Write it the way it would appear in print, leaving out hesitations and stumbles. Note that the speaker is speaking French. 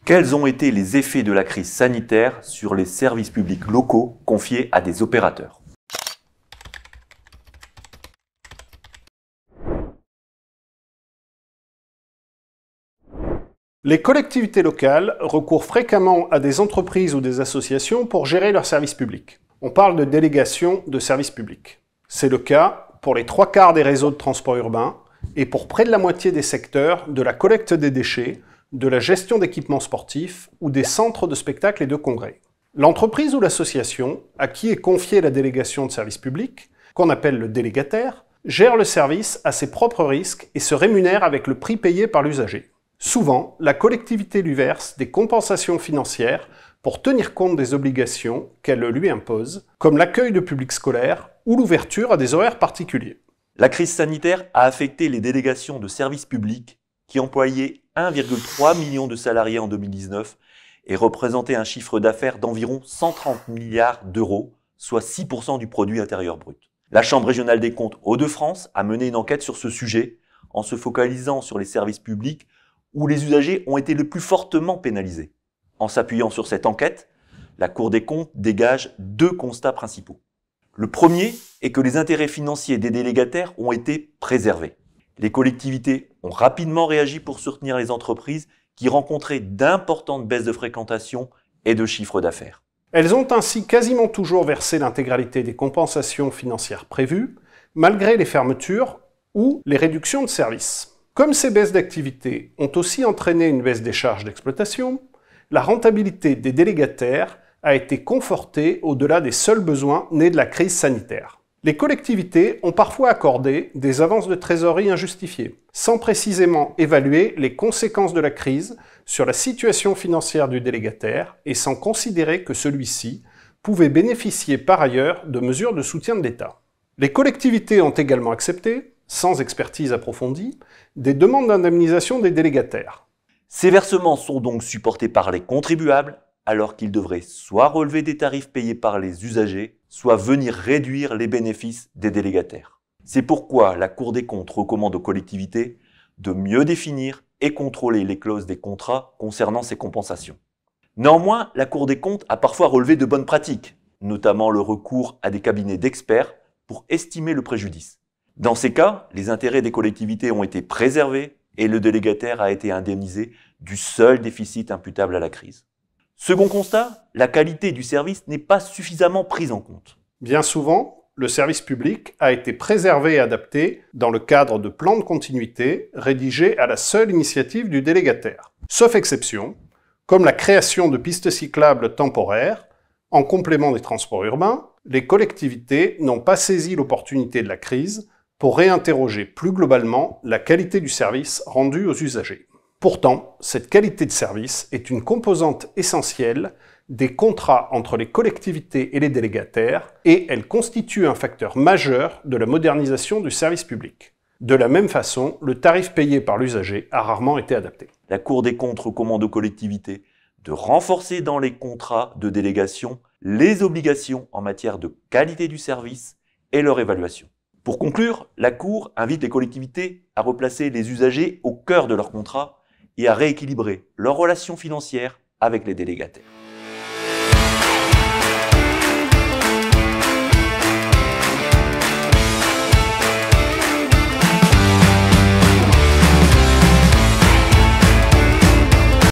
Quels ont été les effets de la crise sanitaire sur les services publics locaux confiés à des opérateurs ? Les collectivités locales recourent fréquemment à des entreprises ou des associations pour gérer leurs services publics. On parle de délégation de services publics. C'est le cas pour les 3/4 des réseaux de transport urbain et pour près de la moitié des secteurs de la collecte des déchets, de la gestion d'équipements sportifs ou des centres de spectacles et de congrès. L'entreprise ou l'association à qui est confiée la délégation de service public, qu'on appelle le délégataire, gère le service à ses propres risques et se rémunère avec le prix payé par l'usager. Souvent, la collectivité lui verse des compensations financières pour tenir compte des obligations qu'elle lui impose, comme l'accueil de publics scolaires ou l'ouverture à des horaires particuliers. La crise sanitaire a affecté les délégations de services publics qui employaient 1,3 million de salariés en 2019 et représentaient un chiffre d'affaires d'environ 130 milliards d'euros, soit 6% du produit intérieur brut. La Chambre régionale des comptes Hauts-de-France a mené une enquête sur ce sujet en se focalisant sur les services publics où les usagers ont été le plus fortement pénalisés. En s'appuyant sur cette enquête, la Cour des comptes dégage 2 constats principaux. Le premier est que les intérêts financiers des délégataires ont été préservés. Les collectivités ont rapidement réagi pour soutenir les entreprises qui rencontraient d'importantes baisses de fréquentation et de chiffre d'affaires. Elles ont ainsi quasiment toujours versé l'intégralité des compensations financières prévues, malgré les fermetures ou les réductions de services. Comme ces baisses d'activité ont aussi entraîné une baisse des charges d'exploitation, la rentabilité des délégataires a été confortée au-delà des seuls besoins nés de la crise sanitaire. Les collectivités ont parfois accordé des avances de trésorerie injustifiées, sans précisément évaluer les conséquences de la crise sur la situation financière du délégataire et sans considérer que celui-ci pouvait bénéficier par ailleurs de mesures de soutien de l'État. Les collectivités ont également accepté, sans expertise approfondie, des demandes d'indemnisation des délégataires. Ces versements sont donc supportés par les contribuables, alors qu'ils devraient soit relever des tarifs payés par les usagers, soit venir réduire les bénéfices des délégataires. C'est pourquoi la Cour des comptes recommande aux collectivités de mieux définir et contrôler les clauses des contrats concernant ces compensations. Néanmoins, la Cour des comptes a parfois relevé de bonnes pratiques, notamment le recours à des cabinets d'experts pour estimer le préjudice. Dans ces cas, les intérêts des collectivités ont été préservés et le délégataire a été indemnisé du seul déficit imputable à la crise. Second constat, la qualité du service n'est pas suffisamment prise en compte. Bien souvent, le service public a été préservé et adapté dans le cadre de plans de continuité rédigés à la seule initiative du délégataire. Sauf exception, comme la création de pistes cyclables temporaires, en complément des transports urbains, les collectivités n'ont pas saisi l'opportunité de la crise pour réinterroger plus globalement la qualité du service rendu aux usagers. Pourtant, cette qualité de service est une composante essentielle des contrats entre les collectivités et les délégataires et elle constitue un facteur majeur de la modernisation du service public. De la même façon, le tarif payé par l'usager a rarement été adapté. La Cour des comptes recommande aux collectivités de renforcer dans les contrats de délégation les obligations en matière de qualité du service et leur évaluation. Pour conclure, la Cour invite les collectivités à replacer les usagers au cœur de leur contrat et à rééquilibrer leurs relations financières avec les délégataires.